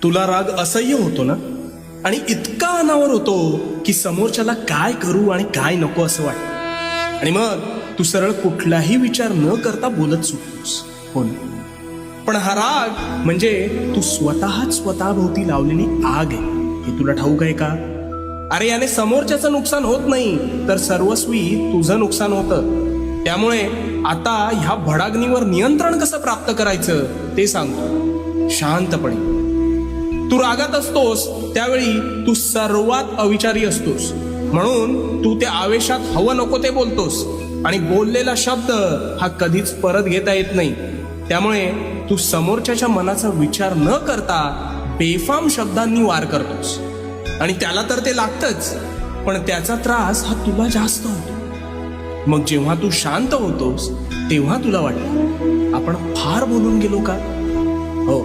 तुला राग असह्य होतो ना, आणि इतका अनावर होतो की समोरच्याला काय करू आणि काय नको असं वाटतं, आणि मग तू सरळ कुठलाही विचार न करता बोलत सुटतोस, हो ना? पण हा राग म्हणजे तू स्वतःच स्वतःभोवती लावलेली आग आहे, हे तुला ठाऊक आहे का? अरे याने समोरच्याचं नुकसान होत नाही, तर सर्वस्वी तुझं नुकसान होतं. त्यामुळे आता ह्या भडाग्नीवर नियंत्रण कसं प्राप्त करायचं ते सांगतो. शांतपणे. तू रागात असतोस त्यावेळी तू सर्वात अविचारी असतोस, म्हणून तू त्या आवेशात हवं नको ते बोलतोस, आणि बोललेला शब्द हा कधीच परत घेता येत नाही. त्यामुळे तू समोरच्याच्या मनाचा विचार न करता बेफाम शब्दांनी वार करतोस, आणि त्याला तर ते लागतंच, पण त्याचा त्रास हा तुला जास्त होतो. मग जेव्हा तू शांत होतोस तेव्हा तुला वाटतं आपण फार बोलून गेलो का? हो,